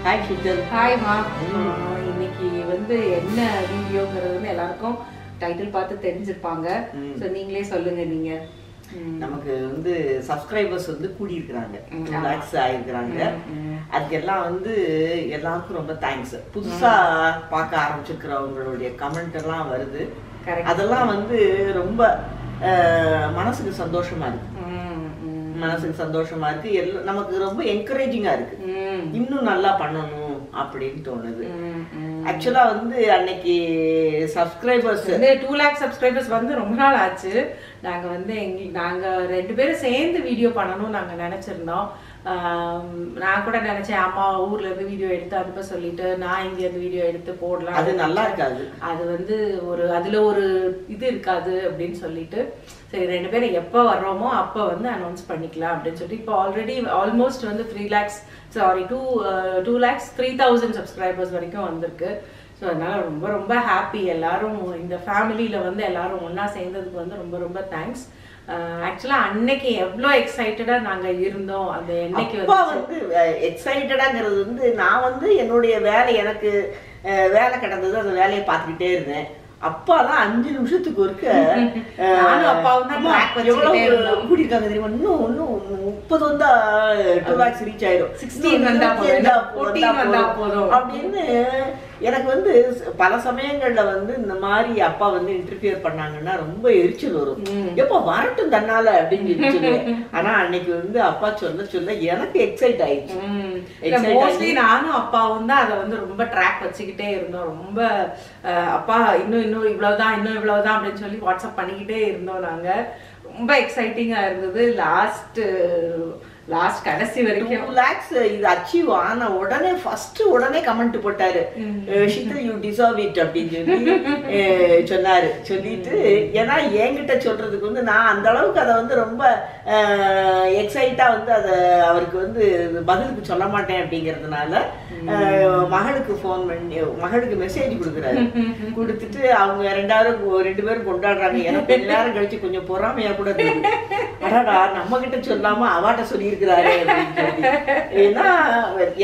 Hi ஷித்தல். Hi மா. இன்னைக்கு வந்து என்ன வீடியோங்கிறது வந்து எல்லாருக்கும் டைட்டில் பார்த்து தெரிஞ்சிருப்பாங்க. ஸோ நீங்களே சொல்லுங்க. நீங்க நமக்கு வந்து சப்ஸ்கிரைபர்ஸ் வந்து கூடி இருக்கிறாங்க, 2 lakhs ஆயிருக்கிறாங்க. அதுக்கெல்லாம் வந்து எல்லாருக்கும் ரொம்ப தேங்க்ஸ். புதுசா பார்க்க ஆரம்பிச்சிருக்கிறவங்களுடைய கமெண்ட் எல்லாம் வருது. அதெல்லாம் வந்து ரொம்ப மனசுக்கு சந்தோஷமா இருக்கு. மனசுக்கு சந்தோஷமா இருக்கு. நமக்கு ரொம்ப என்கரேஜிங்கா இருக்கு. இன்னும் நல்லா பண்ணணும் அப்படின்னு தோணுது. ஆக்சுவலா வந்து அன்னைக்கு சப்ஸ்கிரைபர்ஸ் 2 lakh சப்ஸ்கிரைபர்ஸ் வந்து ரொம்ப நாள் ஆச்சு. நாங்க வந்து நாங்க 2 பேரும் சேர்ந்து வீடியோ பண்ணணும் நாங்க நினைச்சிருந்தோம். நான் கூட நினைச்சேன் அம்மா ஊர்ல இருந்து வீடியோ எடுத்து அனுப்ப சொல்லிட்டு நான் இங்க இருந்து வீடியோ எடுத்து போடலாம். அது நல்லா இருக்காது. அது வந்து அதுல ஒரு இது இருக்காது அப்படின்னு சொல்லிட்டு சரி 2 பேரும் எப்போ வர்றோமோ அப்போ வந்து அனௌன்ஸ் பண்ணிக்கலாம் அப்படின்னு சொல்லிட்டு இப்போ ஆல்ரெடி ஆல்மோஸ்ட் வந்து 2 lakhs 3,000 சப்ஸ்கிரைபர்ஸ் வரைக்கும் வந்திருக்கு. ஸோ அதனால ரொம்ப ரொம்ப ஹாப்பி. எல்லாரும் இந்த ஃபேமிலியில வந்து எல்லாரும் ஒன்னா சேர்ந்ததுக்கு வந்து ரொம்ப ரொம்ப தேங்க்ஸ். ஆக்சுவலா அன்னைக்கு எவ்வளோ எக்ஸைட்டடா நாங்க இருந்தோம். அந்த என்னைக்கு வந்து எக்ஸைட்டடாங்கிறது வந்து நான் வந்து என்னுடைய வேலை எனக்கு வேலை கிடந்தது, அந்த வேலையை பார்த்துக்கிட்டே இருந்தேன். அப்பாதான் 5 நிமிஷத்துக்கு ஒருக்க கூட்டிருக்காங்க தெரியுமா, இன்னும் 30 வந்தா 2 lakhs ரீச் ஆயிரும், 16 வந்தா போதும் அப்படின்னு. எனக்கு வந்து பல சமயங்கள்ல வந்து இந்த மாதிரி அப்பா வந்து இன்டர்ஃபியர் பண்ணாங்கன்னா ரொம்ப எரிச்சல் வரும். எப்ப வரட்டும் தன்னால அப்படின்னு சொல்லுவேன். ஆனா அன்னைக்கு வந்து அப்பா சொல்ல எனக்கு எக்ஸைட் ஆயிடுச்சு. மோஸ்ட்லி நானும் அப்பாவும் தான் அதை வந்து ரொம்ப ட்ராக் வச்சுக்கிட்டே இருந்தோம். ரொம்ப அப்பா இன்னும் இவ்வளவுதான் அப்படின்னு சொல்லி வாட்ஸ்அப் பண்ணிக்கிட்டே இருந்தோம். நாங்க ரொம்ப எக்ஸைட்டிங்கா இருந்தது. லாஸ்ட் கடைசி வரைக்கும் 2 lakhs இது அச்சீவ் ஆன உடனே கமெண்ட் போட்டாரு, ஷித்தல் யூ டிசர்வ் இட் அப்படின்னு சொல்லி சொன்னாரு. சொல்லிட்டு ஏன்னா என்கிட்ட சொல்றதுக்கு வந்து நான் அந்த அளவுக்கு அதை வந்து ரொம்ப எக்ஸைட்டா வந்து அதை அவருக்கு வந்து பதிலுக்கு சொல்ல மாட்டேன் அப்படிங்கிறதுனால மகளுக்கு ஃபோன் பண்ணி மகளுக்கு மெசேஜ் கொடுக்குறாரு. கொடுத்துட்டு அவங்க 2 பேரும் கொண்டாடுறாங்க. எனக்கு கொஞ்ச நேரம் கழிச்சு கொஞ்சம் பொறாமையா கூட இருக்கு. அடாடா நம்ம கிட்ட சொல்லாம அவாட்ட சொல்லி இருக்கிறாரு அப்படின்னு சொல்லி. ஏன்னா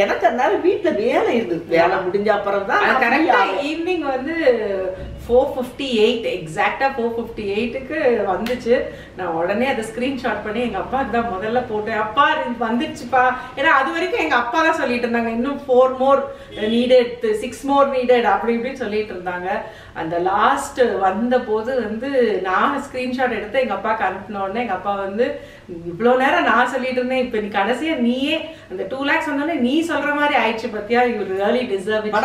எனக்கு அதனால வீட்டுல வேலை இருந்தது. வேலை முடிஞ்ச அப்புறம் தான் ஈவினிங் வந்து 4:58 எக்ஸாக்டா 4:58க்கு வந்துச்சு. நான் உடனே அதை ஸ்கிரீன்ஷாட் பண்ணி எங்க அப்பாவுக்கு தான் முதல்ல போட்டேன். அப்பா வந்துடுச்சுப்பா. ஏன்னா அது வரைக்கும் எங்க அப்பா தான் சொல்லிட்டு இருந்தாங்க இன்னும் 4 more நீடட், 6 more நீடட் அப்படி இப்படின்னு சொல்லிட்டு இருந்தாங்க. அந்த லாஸ்ட் வந்த போது வந்து நான் ஸ்கிரீன்ஷாட் எடுத்து எங்க அப்பாவுக்கு அனுப்பின உடனே எங்க அப்பா வந்து இவ்வளவு நேரம் நான் சொல்லிட்டு இருந்தேன், இப்ப நீ கடைசியா நீயே அந்த 2 lakhs வந்தோடனே நீ சொல்ற மாதிரி ஆயிடுச்சு பத்தியா, யூ ரியலி டிசர்வ் இட்.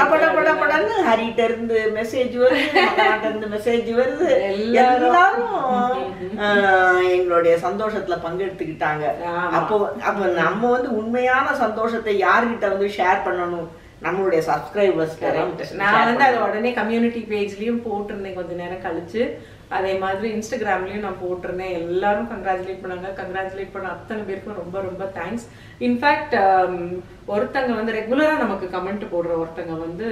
படன்னு ஹரிட்ட இருந்து மெசேஜ் வருது, மெசேஜ் வருது. எல்லாரும் எங்களுடைய சந்தோஷத்துல பங்கெடுத்துக்கிட்டாங்க. அப்போ நம்ம வந்து உண்மையான சந்தோஷத்தை யாருகிட்ட வந்து ஷேர் பண்ணணும், நம்மளுடைய சப்ஸ்கிரைபர்ஸ். நான் வந்து அதை உடனே கம்யூனிட்டி பேஜ்லயும் போட்டிருந்தேன் கொஞ்ச நேரம் கழிச்சு. அதே மாதிரி இன்ஸ்டாகிராம்லயும் நான் போட்டிருந்தேன். எல்லாரும் கங்க்ராச்சுலேட் பண்ணாங்க. கங்க்ராச்சுலேட் பண்ண அத்தனை பேருக்கும் ரொம்ப ரொம்ப தேங்க்ஸ். இன்ஃபேக்ட் ஒருத்தங்க வந்து ரெகுலரா நமக்கு கமெண்ட் போடுற ஒருத்தங்க வந்து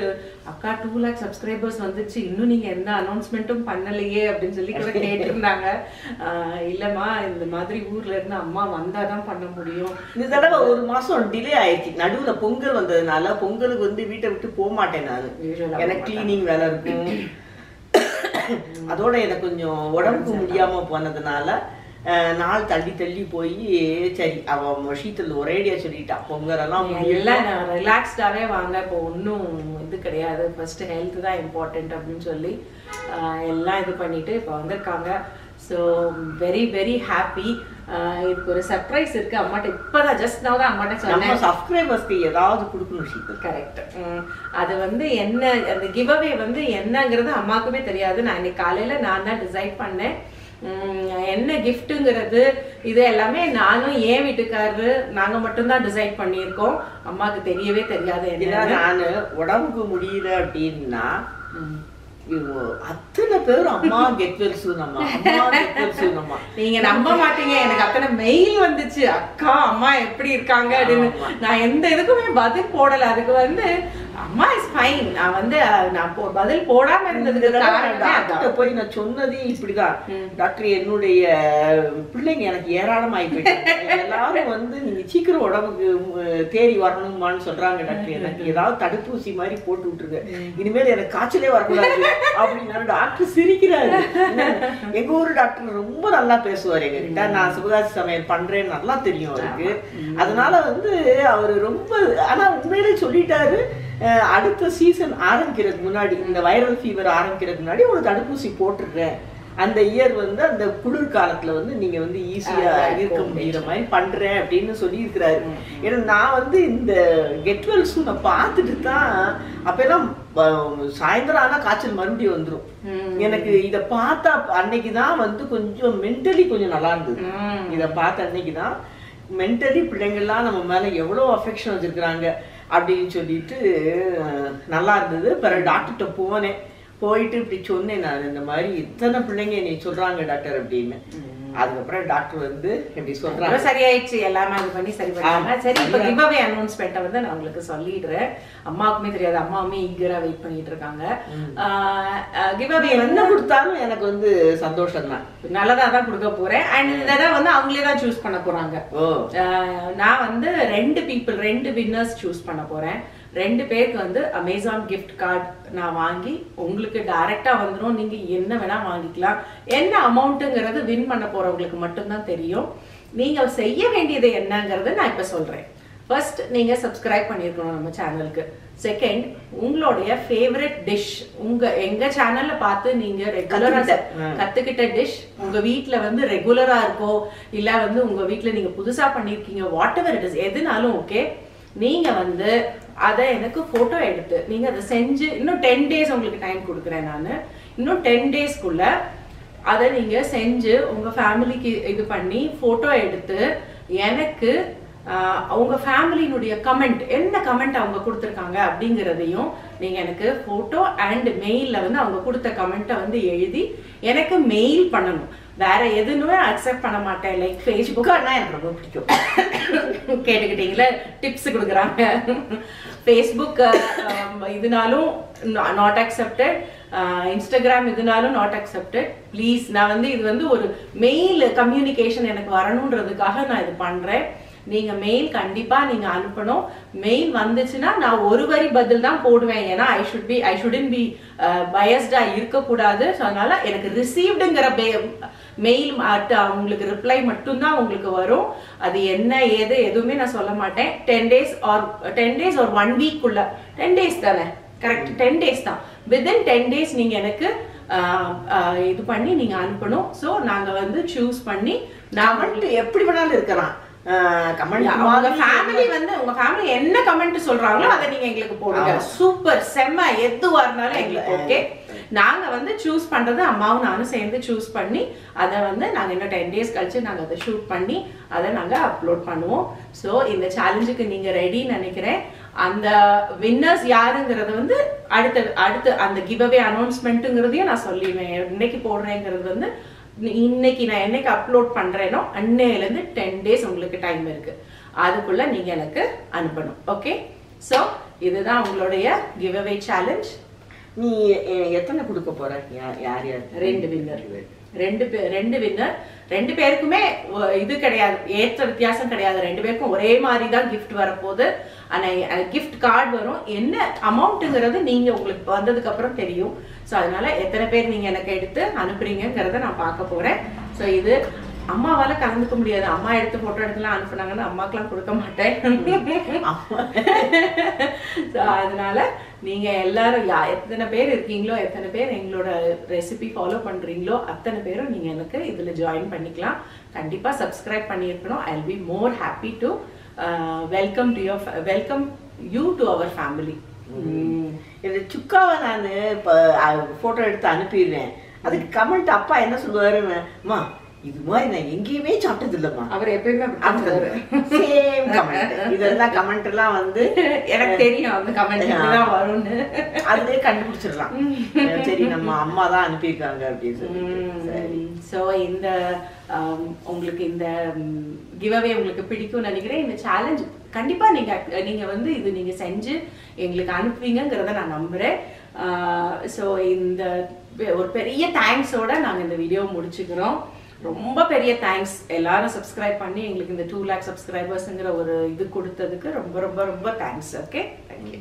அக்கா 2 lakh சப்ஸ்கிரைபர்ஸ் வந்துச்சு, இன்னும் நீங்க எந்த அனௌன்ஸ்மெண்ட்டும் பண்ணலையே அப்படின்னு சொல்லி கூட கேட்டிருந்தாங்க. இல்லம்மா இந்த மாதிரி ஊர்ல இருந்து அம்மா வந்தாதான் பண்ண முடியும். இந்த தடவை 1 மாசம் டிலே ஆயிடுச்சு. நடுவுல பொங்கல் வந்ததுனால பொங்கலுக்கு வந்து வீட்டை விட்டு போக மாட்டேன் நான். எனக்கு கிளீனிங் வேலை இருக்கும். அதோட எனக்கு கொஞ்சம் உடம்புக்கு முடியாம போனதுனால நாள் தள்ளி போய் சரி அவன் ஷீத்தல் ஒரேடியா சொல்லிட்டா பொங்கல் எல்லாம் எல்லாம் ரிலாக்ஸ்டாவே வாங்க, இப்போ ஒன்றும் இது கிடையாது, ஃபர்ஸ்ட் ஹெல்த் தான் இம்பார்ட்டன்ட் அப்படின்னு சொல்லி எல்லாம் இது பண்ணிட்டு இப்போ வந்திருக்காங்க. So very very happy. இதுக்கு ஒரு சர்ப்ரைஸ் இருக்கு அம்மாட்ட. இப்பதான் ஜஸ்ட் நான் தான் அம்மாட்ட சொன்னேன் சப்ஸ்கிரைபர்ஸ்க்கு ஏதாவது கொடுக்கணும் ஷீத்தல். கரெக்ட். அது வந்து என்ன அந்த கிவ் அவே வந்து என்னங்கிறது அம்மாக்குமே தெரியாது. நான் இன்னைக்கு காலையில நான் தான் டிசைட் பண்ணேன் என்ன கிஃப்ட்டுங்கிறது. இது எல்லாமே நானும் ஏன் வீட்டுக்காரரு நாங்க மட்டும்தான் டிசைட் பண்ணியிருக்கோம். அம்மாவுக்கு தெரியவே தெரியாது. நான் உடம்புக்கு முடியல அப்படின்னா அத்தனை பேரும் அம்மா கெட் வெல் சூன் அம்மா, அம்மா கெட் வெல் சூன் அம்மா. நீங்க நம்ப மாட்டீங்க, எனக்கு அத்தனை மெயில் வந்துச்சு அக்கா அம்மா எப்படி இருக்காங்க அப்படின்னு. நான் எந்த இதுக்குமே பதில் போடல. அதுக்கு வந்து அம்மா இஸ் ஃபைன். நான் வந்து நான் பதில் போடாம இருந்ததுக்கு காரணமே டாக்டர் போய் நான் சொன்னதே இப்படிதான். டாக்டர் என்னுடைய பிள்ளைங்க எனக்கு ஏராளமாயி போயிட்டாங்க, எல்லாரும் வந்து நீங்க சீக்கிரம் உடம்புக்கு தேறி வரணுமான்னு சொல்றாங்க டாக்டர், எனக்கு ஏதாவது தடுப்பூசி மாதிரி போட்டு விட்டுருங்க, இனிமேல் எனக்கு காய்ச்சலே வரக்கூடாது அப்படின்னு டாக்டர் சிரிக்கிறாரு. எங்க ஊர் டாக்டர் ரொம்ப நல்லா பேசுவார் எங்ககிட்ட, நான் சிவகாசி சமையல் பண்றேன்னு நல்லா தெரியும் அவருக்கு. அதனால வந்து அவரு ரொம்ப, ஆனா உண்மையிலே சொல்லிட்டாரு அடுத்த சீசன் ஆரம்பிக்கிறதுக்கு முன்னாடி, இந்த வைரல் ஃபீவர் ஆரம்பிக்கிறதுக்கு முன்னாடி ஒரு தடுப்பூசி போட்டுருக்கேன், அந்த இயர் வந்து அந்த குளிர் காலத்துல வந்து நீங்க வந்து ஈஸியா இருக்க முடியுற மாதிரி பண்றேன் அப்படின்னு சொல்லி இருக்கிறாரு. ஏன்னா நான் வந்து இந்த கெட் வெல் சூனை பார்த்துட்டு தான், அப்பெல்லாம் சாயந்தரம் ஆனா காய்ச்சல் மறுபடியும் வந்துடும் எனக்கு. இதை பார்த்தா அன்னைக்குதான் வந்து கொஞ்சம் மென்டலி கொஞ்சம் நல்லா இருந்தது. இதை பார்த்த அன்னைக்குதான் மென்டலி பிள்ளைங்கள்லாம் நம்ம மேல எவ்வளோ அஃபெக்ஷன் வச்சிருக்கிறாங்க அப்படின்னு சொல்லிட்டு நல்லா இருந்தது. பிறகு டாக்டர்கிட்ட போனேன், போயிட்டு இப்படி சொன்னேன், நான் இந்த மாதிரி இத்தனை பிள்ளைங்க என்னை சொல்றாங்க டாக்டர் அப்படின்னு. அதுக்கப்புறம் டாக்டர் வந்து எப்படி சொல்றாங்க, சரியாயிடுச்சு, எல்லாமே அது பண்ணி சரி பண்ணாங்க. சரி, இப்போ கிவ் அவே அனௌன்ஸ்மெண்ட்டை வந்து நான் உங்களுக்கு சொல்லிடுறேன். அம்மாவுக்குமே தெரியாது, அம்மாவுமே ஈகரா வெயிட் பண்ணிட்டு இருக்காங்க. கிவ் அவே என்ன கொடுத்தாலும் எனக்கு வந்து சந்தோஷம் தான், நல்லதா தான் கொடுக்க போறேன். அண்ட் இதை வந்து அவங்களே தான் சூஸ் பண்ண போறாங்க. நான் வந்து 2 வின்னர்ஸ் சூஸ் பண்ண போறேன். 2 பேருக்கு வந்து அமேசான் கிஃப்ட் கார்டு நான் வாங்கி உங்களுக்கு டைரக்டா வந்துடும். நீங்க என்ன வேணா வாங்கிக்கலாம். என்ன அமௌண்ட்டுங்கிறது வின் பண்ண போறவங்களுக்கு மட்டும்தான் தெரியும். நீங்க செய்ய வேண்டியது என்னங்கிறது நான் இப்ப சொல்றேன். ஃபர்ஸ்ட், நீங்க சப்ஸ்கிரைப் பண்ணிருக்கணும் நம்ம சேனலுக்கு. செகண்ட், உங்களுடைய ஃபேவரட் டிஷ் எங்க சேனல்ல பார்த்து நீங்க ரெகுலரா கத்துக்கிட்ட டிஷ், உங்க வீட்டுல வந்து ரெகுலரா இருக்கோ இல்ல வந்து உங்க வீட்டுல நீங்க புதுசா பண்ணிருக்கீங்க, வாட் எவர் இட் இஸ், எதுனாலும் ஓகே, நீங்க வந்து அதை எனக்கு போட்டோ எடுத்து நீங்க அதை செஞ்சு, இன்னும் 10 days உங்களுக்கு டைம் கொடுக்குறேன் நான். இன்னும் 10 daysக்குள்ள அதை நீங்க செஞ்சு உங்க ஃபேமிலிக்கு இது பண்ணி போட்டோ எடுத்து எனக்கு அவங்க ஃபேமிலியினுடைய கமெண்ட், என்ன கமெண்ட் அவங்க கொடுத்துருக்காங்க அப்படிங்கிறதையும் நீங்க எனக்கு போட்டோ அண்ட் மெயில்ல வந்து அவங்க கொடுத்த கமெண்ட்டை வந்து எழுதி எனக்கு மெயில் பண்ணணும். வேற எதுவுமே அக்செப்ட் பண்ண மாட்டேன். லைக் ஃபேஸ்புக்கானா எனக்கு ரொம்ப பிடிக்கும், கேட்டுக்கிட்டீங்களா, டிப்ஸ் கொடுக்குறாங்க. ஃபேஸ்புக் இதனாலும் நாட் அக்செப்டட், இன்ஸ்டாகிராம் இதனாலும் நாட் அக்செப்டட். ப்ளீஸ், நான் வந்து இது வந்து ஒரு மெயில் கம்யூனிகேஷன் எனக்கு வரணுன்றதுக்காக நான் இது பண்றேன். நீங்க மெயில் கண்டிப்பா நீங்க அனுப்பணும். மெயில் வந்துச்சுன்னா நான் ஒரு வரி பதில் தான் போடுவேன். ஏன்னா ஐ ஷுடன்ட் பி பயஸ்டா இருக்கக்கூடாது. ஸோ அதனால எனக்கு ரிசீவ்டுங்கிற மெயில் உங்களுக்கு ரிப்ளை மட்டும்தான் உங்களுக்கு வரும். அது என்ன ஏது எதுவுமே நான் சொல்ல மாட்டேன். 10 days or 1 week உள்ள 10 days தானே, கரெக்ட், 10 days தான். வித்தின் 10 days நீங்க எனக்கு இது பண்ணி நீங்க அனுப்பணும். ஸோ நாங்க வந்து சூஸ் பண்ணி நான் எப்படி வேணாலும் இருக்கலாம். உங்க ஃபேமிலி என்ன கமெண்ட் சொல்றாங்களோ அதை நீங்க எங்களுக்கு போடுங்க. சூப்பர், செம்ம, எதுவா இருந்தாலும் எங்களுக்கு ஓகே. நாங்க வந்து சூஸ் பண்றது அம்மாவும் நானும் சேர்ந்து சூஸ் பண்ணி அதை வந்து நாங்க இன்னும் 10 days கழிச்சு நாங்க அதை ஷூட் பண்ணி அதை நாங்க அப்லோட் பண்ணுவோம். ஸோ இந்த சேலஞ்சுக்கு நீங்க ரெடின்னு நினைக்கிறேன். அந்த வின்னர்ஸ் யாருங்கிறது வந்து அடுத்து அந்த கிவ் அவே அனௌன்ஸ்மெண்ட்டுங்கிறதையும் நான் சொல்லிடுவேன். இன்னைக்கு போடுறேங்கிறது வந்து இன்னைக்கு நான் என்னைக்கு அப்லோட் பண்றேனோ அன்னையிலேருந்து 10 days உங்களுக்கு டைம் இருக்கு. அதுக்குள்ள நீங்க எனக்கு அனுப்பணும். ஓகே, ஸோ இதுதான் உங்களுடைய கிவ் அவே சேலஞ்ச். நீ எத்தனை கொடுக்க போற? யார் யார்? 2 வின்னர். 2 வின்னர். 2 பேருக்குமே இது கிடையாது, ஏற்ற வித்தியாசம் கிடையாது. 2 பேருக்கும் ஒரே மாதிரி தான் கிஃப்ட் வரப்போகுது. ஆனால் கிஃப்ட் கார்டு வரும். என்ன அமௌண்ட்டுங்கிறது நீங்க உங்களுக்கு வந்ததுக்கு அப்புறம் தெரியும். ஸோ அதனால எத்தனை பேர் நீங்க எனக்கு எடுத்து அனுப்புறீங்கிறத நான் பார்க்க போறேன். ஸோ இது அம்மாவால கலந்துக்க முடியாது. அம்மா எடுத்து போட்டோ எடுத்துலாம் அனுப்புனாங்கன்னா அம்மாக்கெல்லாம் கொடுக்க மாட்டேன். அதனால நீங்க எல்லாரும் எத்தனை பேர் இருக்கீங்களோ, எத்தனை பேர் எங்களோட ரெசிபி ஃபாலோ பண்றீங்களோ அத்தனை பேரும் நீங்க எனக்கு இதுல ஜாயின் பண்ணிக்கலாம். கண்டிப்பா சப்ஸ்கிரைப் பண்ணியிருக்கணும். I will be more happy to welcome you to our family. இந்த சுக்காவை நான் இப்போ ஃபோட்டோ எடுத்து அனுப்பிடுவேன். அதுக்கு கமெண்ட் அப்பா என்ன சொல்லுவாருன்னு, அம்மா இது மாதிரி நான் எங்கேயுமே சாப்பிட்டது இல்லம்மா. அவர் எப்பயுமே சேம் கமெண்ட். இதெல்லாம் கமெண்ட் எல்லாம் வந்து எனக்கு தெரியும் அந்த கமெண்ட் தான் வரும்னு அதுலயே கண்டுபிடிச்சிடலாம். சரி நம்ம அம்மா தான் அனுப்பியிருக்காங்க அப்படின்னு சொல்லி. ஸோ இந்த உங்களுக்கு இந்த கிவ்அவே உங்களுக்கு பிடிக்கும்னு நினைக்கிறேன். இந்த சேலஞ்ச் கண்டிப்பா நீங்க வந்து இது நீங்க செஞ்சு எங்களுக்கு அனுப்புவீங்கிறத நான் நம்புறேன். ஸோ இந்த ஒரு பெரிய தேங்க்ஸோட நாங்க இந்த வீடியோ முடிச்சுக்கிறோம். ரொம்ப பெரிய தேங்க்ஸ் எல்லாரும் சப்ஸ்கிரைப் பண்ணி எங்களுக்கு இந்த 2 lakh சப்ஸ்கிரைபர்ஸ்ங்கிற ஒரு இது கொடுத்ததுக்கு ரொம்ப ரொம்ப ரொம்ப தேங்க்ஸ். Okay, thank you.